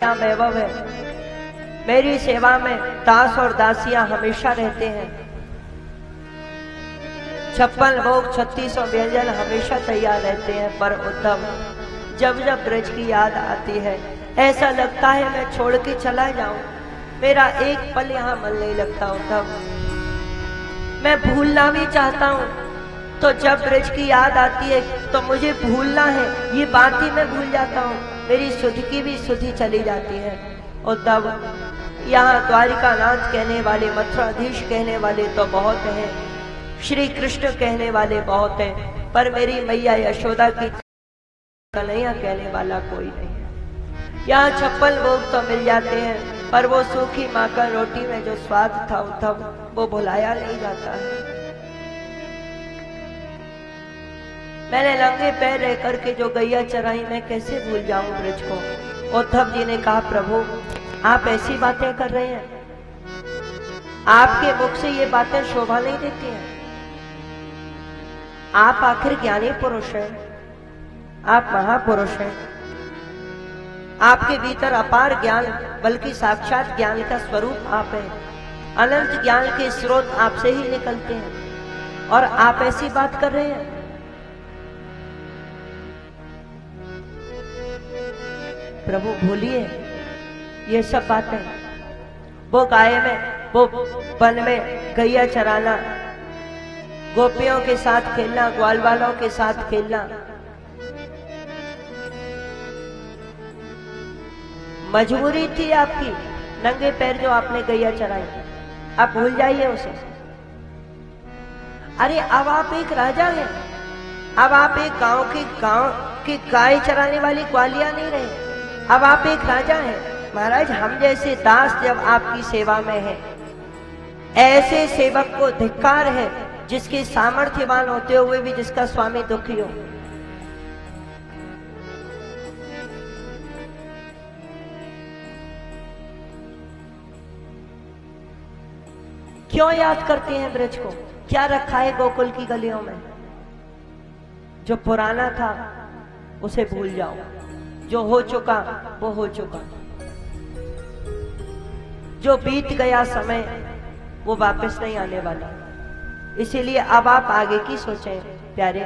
क्या वैभव है। मेरी सेवा में दास और दासियां हमेशा रहते हैं। 56 भोग 3600 व्यंजन हमेशा तैयार रहते हैं। पर उद्धव, जब जब ब्रज की याद आती है ऐसा लगता है मैं छोड़ के चला जाऊं। मेरा एक पल यहाँ मन नहीं लगता उद्धव। मैं भूलना भी चाहता हूँ तो जब ब्रज की याद आती है तो मुझे भूलना है ये बात ही मैं भूल जाता हूँ। मेरी सुध की भी सुधि चली जाती है। उद्धव, यहाँ द्वारिका नाथ कहने वाले, मथुराधीश कहने वाले तो बहुत हैं, श्री कृष्ण कहने वाले बहुत हैं, पर मेरी मैया यशोदा की कन्हैया कहने वाला कोई नहीं है। यहाँ 56 भोग तो मिल जाते हैं पर वो सूखी माखन रोटी में जो स्वाद था उद्धव, वो भुलाया नहीं जाता है। मैंने नंगे पैर रह करके जो गैया चराई मैं कैसे भूल जाऊं ब्रज को। उद्धव जी ने कहा, प्रभु आप ऐसी बातें कर रहे हैं, आपके मुख से ये बातें शोभा नहीं देती हैं। आप आखिर ज्ञानी पुरुष हैं, आप महापुरुष हैं, आपके भीतर अपार ज्ञान, बल्कि साक्षात ज्ञान का स्वरूप आप हैं। अनंत ज्ञान के स्रोत आपसे ही निकलते हैं और आप ऐसी बात कर रहे हैं। प्रभु भूलिए ये सब बातें। वो गाय में, वो वन में गैया चराना, गोपियों के साथ खेलना, ग्वाल वालों के साथ खेलना, मजबूरी थी आपकी। नंगे पैर जो आपने गैया चराई, आप भूल जाइए उसे। अरे अब आप एक राजा हैं, अब आप एक गांव की गाय चराने वाली ग्वालिया नहीं रहे, अब आप एक राजा हैं। महाराज, हम जैसे दास जब आपकी सेवा में हैं, ऐसे सेवक को धिक्कार है जिसके सामर्थ्यवान होते हुए भी जिसका स्वामी दुखी हो। क्यों याद करते हैं ब्रज को? क्या रखा है गोकुल की गलियों में? जो पुराना था उसे भूल जाओ, जो हो चुका वो हो चुका, जो बीत गया समय वो वापस नहीं आने वाला। इसीलिए अब आप आगे की सोचें प्यारे।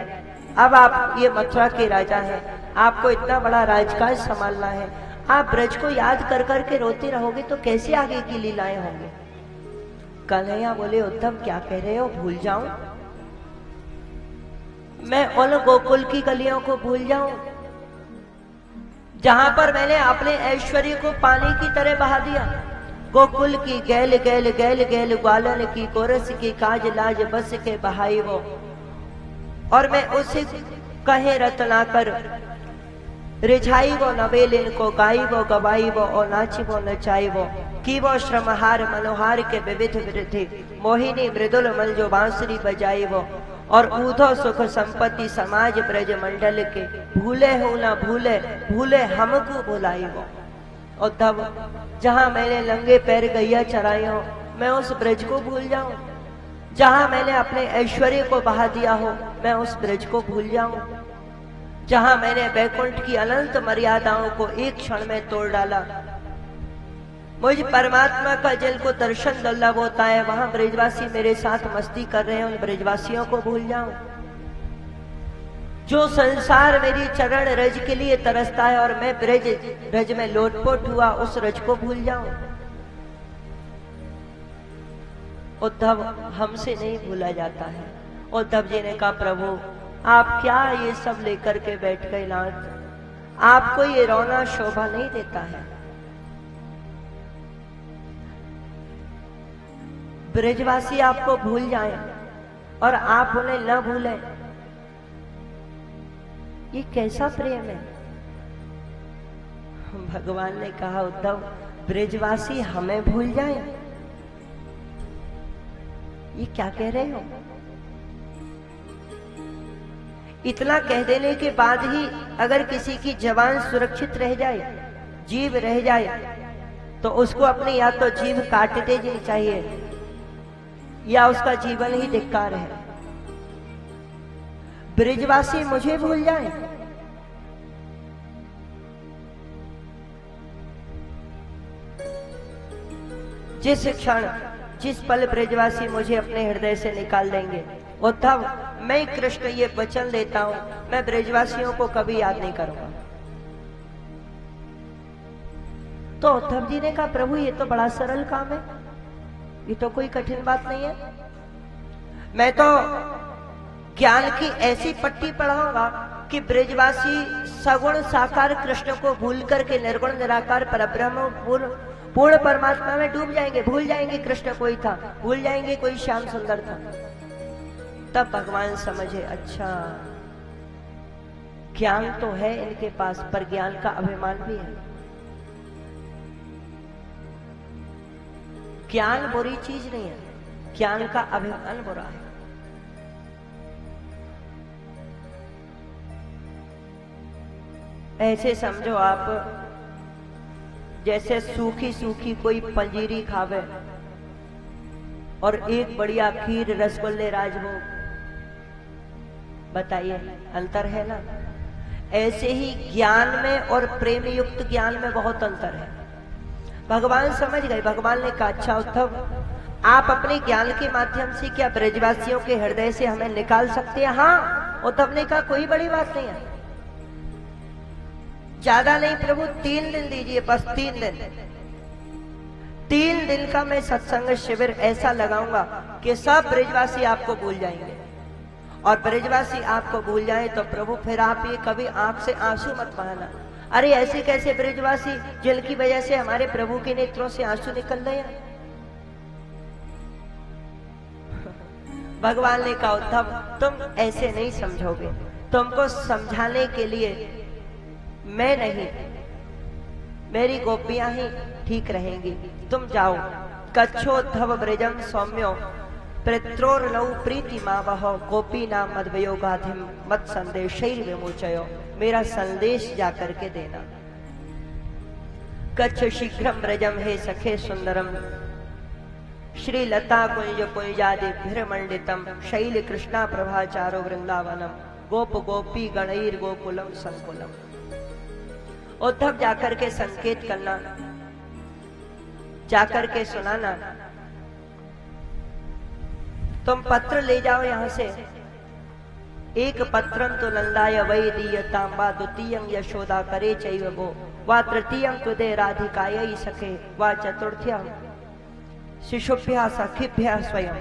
अब आप ये मथुरा के राजा हैं, आपको इतना बड़ा राजकाज संभालना है। आप ब्रज को याद कर कर के रोते रहोगे तो कैसे आगे की लीलाएं होंगी। कन्हैया बोले, उद्धव क्या कह रहे हो, भूल जाऊं? मैं उन गोकुल की गलियों को भूल जाऊं जहां पर मैंने अपने ऐश्वर्य को पानी की तरह बहा दिया। गोकुल की गैल गैल गैल गैल ग्वालन की कोरस की काज लाज बस के बहाई वो, और मैं उसे कहे रत्नाकर रिझाई वो नवेलिन को, गाई वो गवाई वो और नाची वो नचाई वो, की वो श्रमहार मनोहार के विविध वृद्धि, मोहिनी मृदुल मन जो बांसुरी बजाई वो, और ऊधो सुख संपत्ति समाज ब्रज मंडल के, भूले हो ना भूले भूले हमको भुलाई वो। उद्धव, जहां मैंने नंगे पैर गैया चराई हो मैं उस ब्रज को भूल जाऊं, जहां मैंने अपने ऐश्वर्य को बहा दिया हो मैं उस ब्रज को भूल जाऊं, जहां मैंने वैकुंठ की अनंत मर्यादाओं को एक क्षण में तोड़ डाला, मुझ परमात्मा का जल को दर्शन दुर्लभ होता है, वहां ब्रजवासी मेरे साथ मस्ती कर रहे हैं, उन ब्रजवासियों को भूल जाऊं। जो संसार मेरी चरण रज के लिए तरसता है और मैं ब्रज में लोटपोट हुआ, उस रज को भूल जाऊं। उद्धव, हमसे नहीं भूला जाता है। उद्धव जी ने कहा, प्रभु आप क्या ये सब लेकर के बैठ गए नाथ, आपको ये रोना शोभा नहीं देता है। ब्रजवासी आपको भूल जाएं और आप उन्हें न भूलें, ये कैसा प्रेम है। भगवान ने कहा, उद्धव ब्रजवासी हमें भूल जाएं, ये क्या कह रहे हो? इतना कह देने के बाद ही अगर किसी की जबान सुरक्षित रह जाए, जीभ रह जाए, तो उसको अपनी या तो जीभ काट देनी चाहिए या उसका जीवन ही धिक्कार है। ब्रजवासी मुझे भूल जाए, जिस क्षण जिस पल ब्रजवासी मुझे अपने हृदय से निकाल देंगे, उद्धव मैं कृष्ण ये वचन देता हूं, मैं ब्रजवासियों को कभी याद नहीं करूंगा। तो उद्धव जी ने कहा प्रभु ये तो बड़ा सरल काम है, ये तो कोई कठिन बात नहीं है। मैं तो ज्ञान की ऐसी पट्टी पढ़ाऊंगा कि ब्रजवासी सगुण साकार कृष्ण को भूल करके निर्गुण निराकार परब्रह्म पूर्ण परमात्मा में डूब जाएंगे, भूल जाएंगे कृष्ण कोई था, भूल जाएंगे कोई श्याम सुंदर था। तब भगवान समझे अच्छा ज्ञान तो है इनके पास, पर ज्ञान का अभिमान भी है। ज्ञान बुरी चीज नहीं है, ज्ञान का अभिमान बुरा है। ऐसे समझो आप जैसे सूखी सूखी कोई पंजीरी खावे और एक बढ़िया खीर रसगुल्ले राजभोग, बताइए अंतर है ना। ऐसे ही ज्ञान में और प्रेम युक्त ज्ञान में बहुत अंतर है। भगवान समझ गए। भगवान ने कहा अच्छा उद्धव आप अपने ज्ञान के माध्यम से क्या ब्रजवासियों के हृदय से हमें निकाल सकते हैं? हाँ। उद्धव ने कहा कोई बड़ी बात नहीं है, ज्यादा नहीं प्रभु 3 दिन दीजिए, बस 3 दिन। 3 दिन का मैं सत्संग शिविर ऐसा लगाऊंगा कि सब ब्रजवासी आपको भूल जाएंगे, और ब्रजवासी आपको भूल जाए तो प्रभु फिर आप ये कभी आंख से आंसू मत बहाना। अरे ऐसे कैसे ब्रजवासी जिनकी वजह से हमारे प्रभु के नेत्रों से आंसू निकल रहे हैं। भगवान ने कहा उद्धव तुम ऐसे नहीं समझोगे, तुमको समझाने के लिए मैं नहीं, मेरी गोपियां ही ठीक रहेंगी। तुम जाओ। कच्छोद्धव ब्रजम सौम्यो पित्रोर्लौ प्रीति मावह गोपी नाम मद्वयोगाधिम मत संदेश विमोचयो। मेरा संदेश जाकर के देना। कच्छ शीघ्रम ब्रजम हे सखे सुंदरम श्री लता कुंज कुंजादि भिरमंडितम शैल कृष्णा प्रभाचारो वृंदावनम गोप गोपी गणैर गोकुलम संकुलम। उद्धव जाकर के संकेत करना, जाकर के सुनाना। तुम पत्र ले जाओ यहां से। एक पत्रम तो नंदाय वै दीयतां वा द्वितीयं यशोदा करे चैव वो वा तृतीयं तुदे राधिकायै सखे वा चतुर्थ्यं शिशुभ्यः सखिभ्यः स्वयं।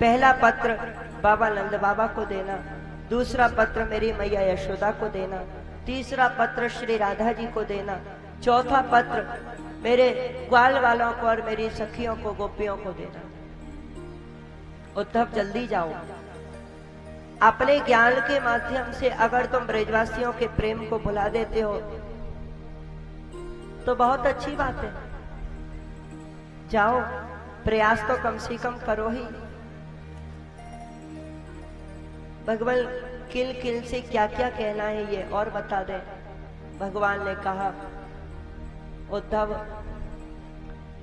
पहला पत्र बाबा नंद बाबा को देना, दूसरा पत्र मेरी मैया यशोदा को देना, तीसरा पत्र श्री राधा जी को देना, चौथा पत्र मेरे ग्वाल वालों को और मेरी सखियों को गोपियों को देना। उद्धव जल्दी जाओ। अपने ज्ञान के माध्यम से अगर तुम ब्रजवासियों के प्रेम को भुला देते हो तो बहुत अच्छी बात है। जाओ, प्रयास तो कम से कम करो ही। भगवान किल किल से क्या क्या कहना है ये और बता दे। भगवान ने कहा उद्धव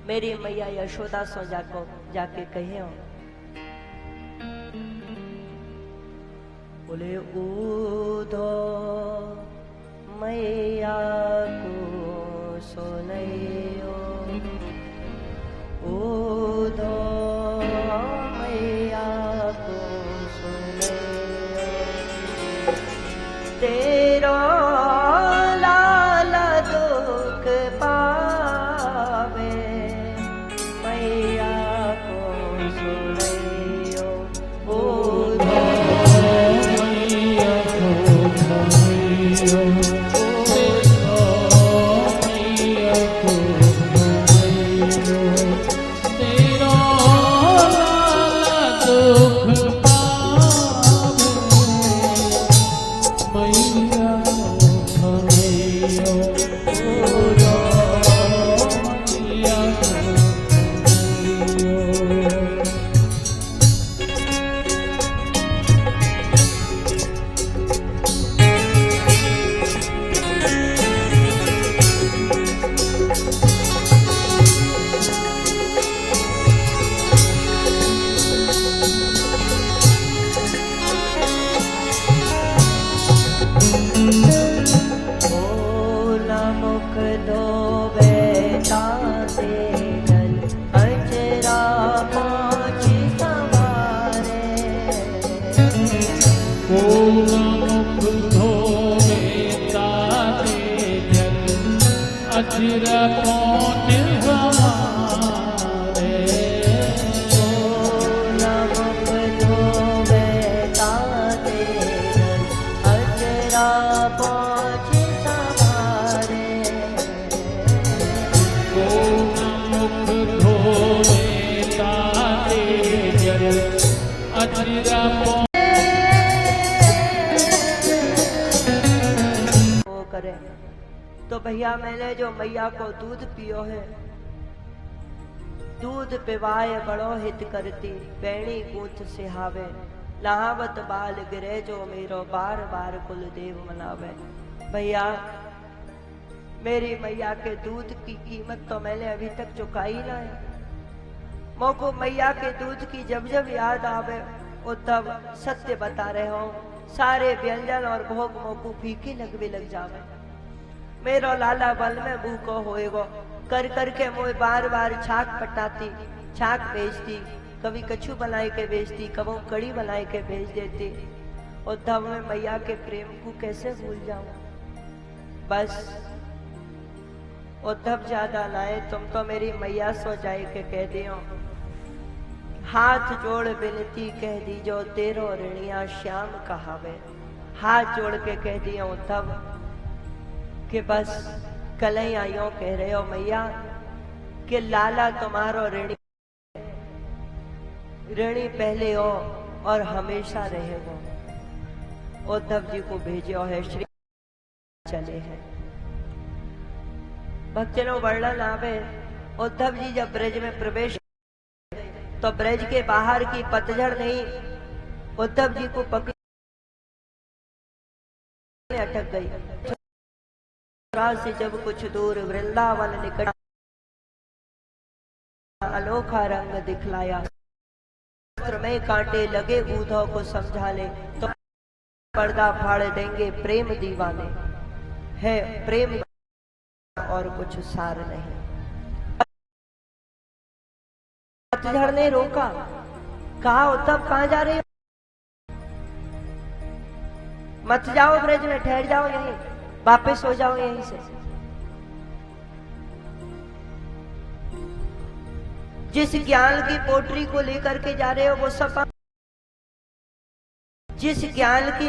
मेरी मैया यशोदा सो जाके कहे हो। बोले ऊधो मैया को सुनैयो, ऊधो मैया को सुनैयो। तेरो लाल दुख पावे मैया को सुनैयो, ऊधो अचिरा पहुँच हमारे करे। तो भैया मैंने जो मैया को दूध पियो है, दूध पिवाए बड़ो हित करती, पैणी गूंथ सिहावे, नहावत बाल गिरे जो मेरो बार बार कुल देव मनावे। भैया मेरी मैया के दूध की कीमत तो मैंने अभी तक चुकाई ना है। मोको मैया के दूध की जब जब याद आवे वो तब सत्य बता रहे हो, सारे व्यंजन और भोग मोको फीके लग जावे। मेरो लाला बल में भूखो होएगो, कर करके मोए बार बार छाक पटाती, छाक बेचती, कभी कछु बनाए के बेचती, कभी कड़ी बनाए के बेच देती। और तब मैं मैया के प्रेम को कैसे भूल जाऊं। बस उद्धव ज्यादा लाए, तुम तो मेरी मैया सो जाए के कह दियो, हाथ जोड़ बिनती कह दीजो तेरो ऋणिया श्याम कहावे। हाथ जोड़ के कह दियो उद्धव कि बस कलैया यूं कह रहे हो मैया कि लाला तुम्हारो ऋणी पहले हो और हमेशा रहेगो। उद्धव जी को भेजो है, श्री चले हैं। भक्तजनों वर्णन आवे, उद्धव जी जब ब्रज में प्रवेश तो ब्रज के बाहर की पतझड़ नहीं उद्धव जी को पकड़ अटक गई। से जब कुछ दूर वृंदावन निकट अनोखा रंग दिखलाया, में कांटे लगे ऊधों को समझा ले तो पर्दा फाड़ देंगे प्रेम दीवाने, है प्रेम और कुछ सार नहीं। पतझड़ ने रोका, कहा उद्धव कहां जा रहे हो, मत जाओ ब्रज में, ठहर जाओ यहीं, वापस हो जाओ यहीं से। जिस ज्ञान की पोटरी को लेकर के जा रहे हो वो सब, जिस ज्ञान की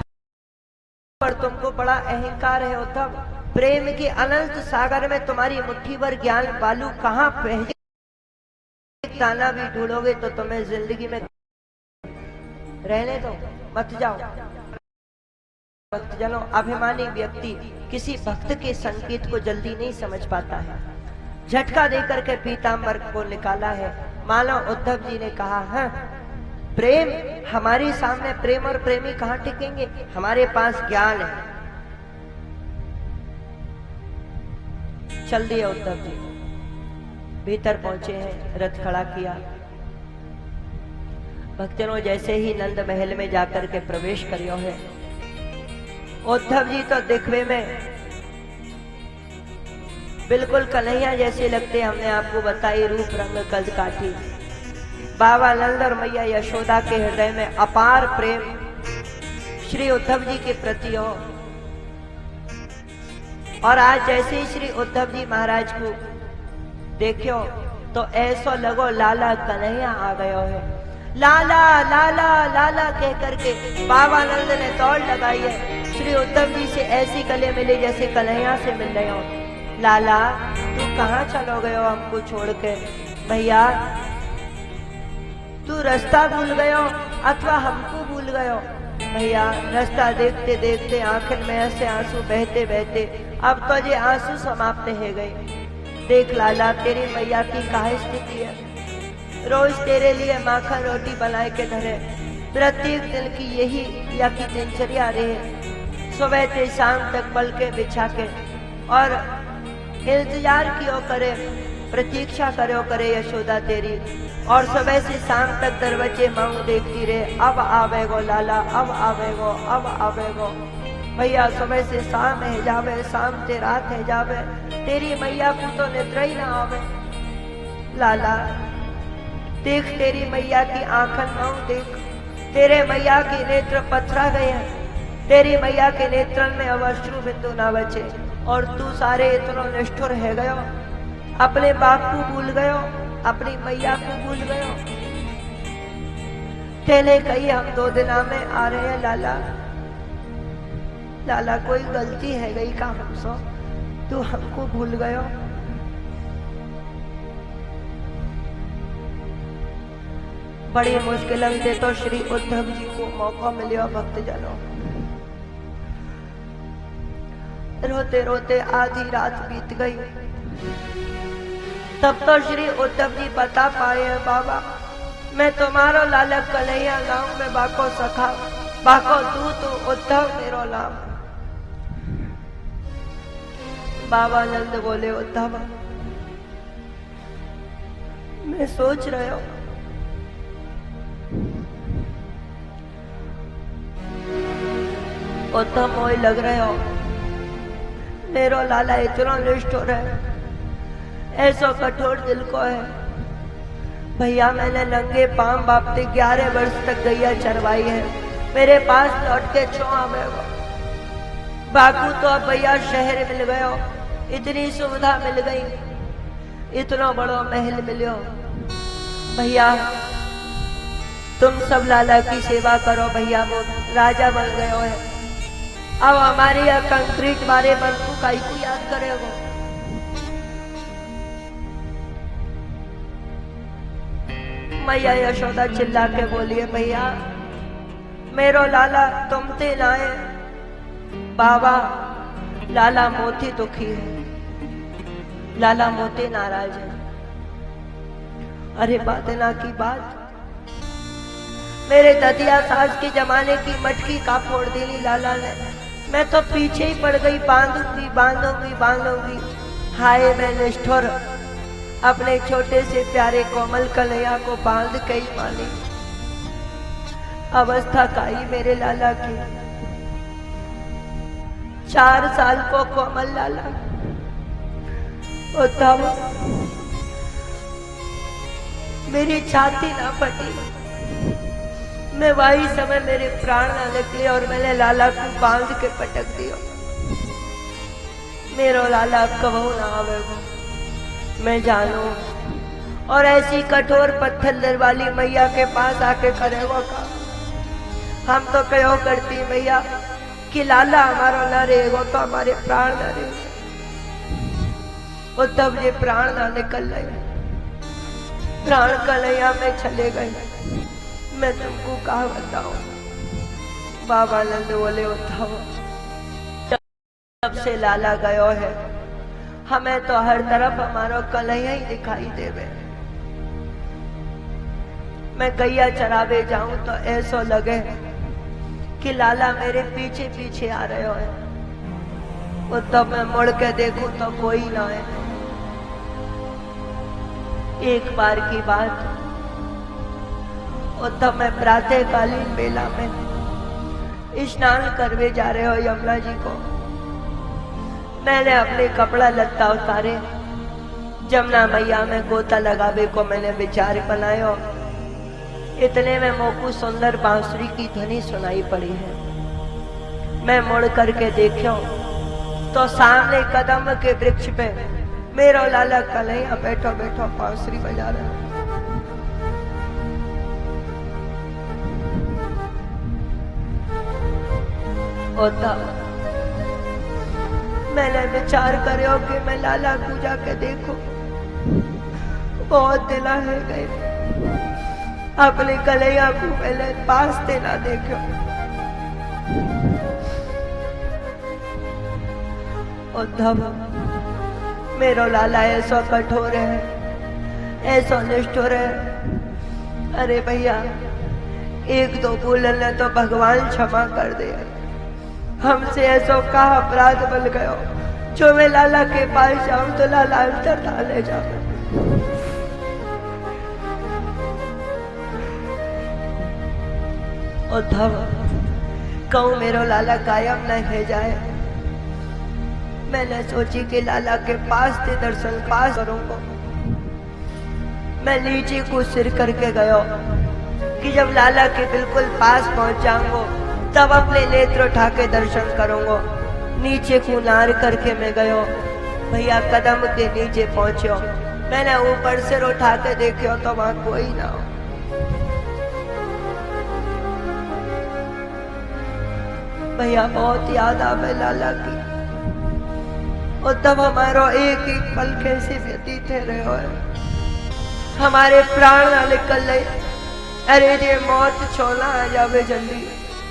पर तुमको बड़ा अहंकार है उद्धव, प्रेम के अनंत सागर में तुम्हारी मुट्ठी भर ज्ञान बालू कहां बह, ताना भी ढूंढोगे तो तुम्हें जिंदगी में रहने दो, मत जाओ। भक्तजनों, अभिमानी व्यक्ति किसी भक्त के संकेत को जल्दी नहीं समझ पाता है। झटका देकर के पीतांबर को निकाला है। मानो उद्धव जी ने कहा, हाँ प्रेम हमारे सामने, प्रेम और प्रेमी कहां टिकेंगे, हमारे पास ज्ञान है। चल दिए उद्धव जी, भीतर पहुंचे हैं, रथ खड़ा किया। भक्तजनों, जैसे ही नंद महल में जाकर के प्रवेश करियो है, उद्धव जी तो दिखवे में बिल्कुल कन्हैया जैसे लगते, हमने आपको बताई रूप रंग कद काठी। बाबा नंद और मैया यशोदा के हृदय में अपार प्रेम श्री उद्धव जी के प्रति हो। और आज जैसे ही श्री उद्धव जी महाराज को देखियो तो ऐसा लगो लाला कन्हैया आ गयो है। लाला लाला लाला कह करके बाबा नंद ने दौड़ लगाई है, श्री उद्धव जी से ऐसी गले मिले जैसे कन्हैया से मिल रहे हो। लाला तू कहाँ चलो गए हो हमको छोड़ के, भैया तू रास्ता भूल गयो अथवा हमको भूल गयो। भैया रास्ता देखते देखते आंखन में ऐसे आंसू बहते बहते अब तो ये आंसू समाप्त हो गए। देख लाला तेरी मैया की काहे स्थिति है, रोज तेरे लिए माखन रोटी बनाए के धरे, प्रत्येक दिन की यही या की दिनचर्या रहे, सुबह से शाम तक पल के बिछा के और इंतजार कियो करे, प्रतीक्षा करो करे यशोदा तेरी, और सुबह से शाम तक दरवाजे मांग देखती रहे, अब आवेगो लाला, अब आवेगो, अब आवेगो। भैया सुबह से शाम है जावे, शाम से रात है जावे, तेरी मैया को तो निद्रा ही ना आवे। लाला देख तेरी मैया की आंखन मांग देख, तेरे मैया के नेत्र पथरा गए हैं, तेरी मैया के नेत्रन में अब अश्रु बिंदु ना बचे। और तू सारे इतना निष्ठुर है गयो, अपने बाप को भूल गयो, अपनी मैया को भूल गयो। तेने कही हम 2 दिना में आ रहे हैं लाला। लाला कोई गलती है गई का हमसे, तू हमको भूल गयो। बड़ी मुश्किल से तो श्री उद्धव जी को मौका मिला भक्तजनों। रोते रोते आधी रात बीत गई, तब तो श्री उद्धव जी बता पाए हैं बाबा मैं तुम्हारो लाला कन्हैया गांव में बाको सखा बाको दूत उद्धव मेरो नाम। बाबा नंद बोले उद्धव मैं सोच रहे हो उद्धव मोई लग रहे हो मेरो लाला इतना निष्ठुर है, ऐसा कठोर दिल को है। भैया मैंने नंगे पांव बापते 11 वर्ष तक गैया चरवाई है, मेरे पास लौट के छो आवे वो बाकू तो अब भैया शहर मिल गयो, इतनी सुविधा मिल गई, इतना बड़ा महल मिलो। भैया तुम सब लाला की सेवा करो, भैया वो राजा बन गयो है। अब हमारे यहाँ कंक्रीट बारे मन को काई को याद करेगो। मैया यशोदा चिल्ला के बोलिए भैया मेरो लाला तुम ते लाए बाबा, लाला मोती दुखी है, लाला मोती नाराज है। अरे बातना की बात, मेरे ददिया सास के जमाने की मटकी का फोड़ देनी लाला ने, मैं तो पीछे ही पड़ गई, बांधूंगी बांधूंगी बांधूंगी। हाय मैं निष्ठुर अपने छोटे से प्यारे कोमल कन्हैया को बांध के ही मानी। अवस्था काई मेरे लाला की, 4 साल को कोमल लाला उद्धव मेरी छाती ना फटी, मैं वही समय मेरे प्राण ना निकले और मैंने लाला को बांध के पटक दिया। मेरो लाला कबहू ना आवेगो मैं जानू, और ऐसी कठोर पत्थर दिल वाली मैया के पास आके करेगो का। हम तो कहो करती मैया कि लाला हमारा ना रहेगो तो हमारे प्राण ना रहेंगे, और तब ये प्राण ना निकल रहे, प्राण कन्हैया में चले गए। मैं तुमको कहा बताऊं। बाबा नंद बोले उद्धव जब से लाला गयो है हमें तो हर तरफ हमारा कन्हैया ही दिखाई देवे। मैं गैया चरावे जाऊं तो ऐसा लगे कि लाला मेरे पीछे पीछे आ रहे हो है, और तब मैं मुड़ के देखूं तो कोई ना है। एक बार की बात, और तब मैं प्रातःकालीन बेला में स्नान करवे जा रहे हो यमुना जी को, मैंने अपने कपड़ा लत्ता उतारे, जमुना मैया में गोता लगावे को मैंने विचार बनायो। इतने में मोकू सुंदर बांसुरी की ध्वनि सुनाई पड़ी है। मैं मुड़ करके देखो तो सामने कदम के वृक्ष पे मेरा लाला कन्हैया बैठो बैठो बांसुरी बजा रहा है। मैंने विचार करो कि मैं लाला को जाके देखो, बहुत दिन है गए अपने कन्हैया को पहले पास देना देखो। उद्धव मेरो लाला ऐसा कठोर है, ऐसा निष्ठुर है। अरे भैया 1-2 बोलने तो भगवान क्षमा कर दे, हमसे ऐसा का अपराध बन गयो जो मैं लाला के पास जाऊं तो लाला अंतर डाले जाऊं। उद्धव कहूं मेरो लाला गायब न हो जाए। मैंने सोची कि लाला के पास से दर्शन पास करूंगा। मैं नीचे को सिर करके गयो कि जब लाला के बिल्कुल पास पहुंच जाऊंगा तब अपने नेत्र उठा के दर्शन करूंगा। नीचे कुनार करके मैं गयो। भैया कदम के नीचे पहुंचो, मैंने ऊपर सिर उठा के देखो तो वहां कोई ना हो। भैया बहुत याद आवे लाला की, और तब हमारो एक एक पल कैसे व्यतीत रहे हो, हमारे प्राण ना निकल रहे। अरे ये मौत छोला आ जावे जल्दी,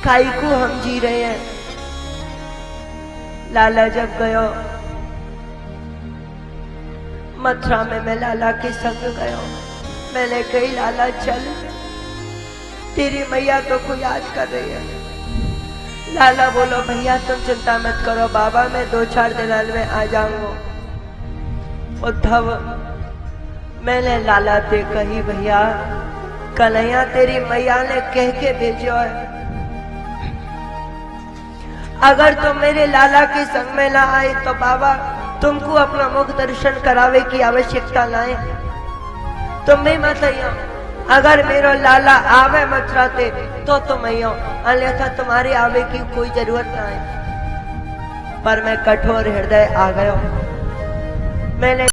काई को हम जी रहे हैं। लाला जब गयो मथुरा में, मैं लाला के संग गयो। मैंने कही लाला चल, तेरी मैया तो को याद कर रही है। लाला बोलो भैया तुम चिंता मत करो बाबा, मैं 2-4 दिन में आ जाऊंगा। उद्धव मैंने लाला से कही भैया कन्हैया तेरी मैया ने कह के भेजो है, अगर तुम मेरे लाला के संग में ना आए तो बाबा तुमको अपना मुख दर्शन करावे की आवश्यकता लाए। तुम भी मत आइयो, अगर मेरा लाला आवे मथुरा ते तो तुम आइयो, अन्यथा तुम्हारे आवे की कोई जरूरत ना है। पर मैं कठोर हृदय आ गयो। मैंने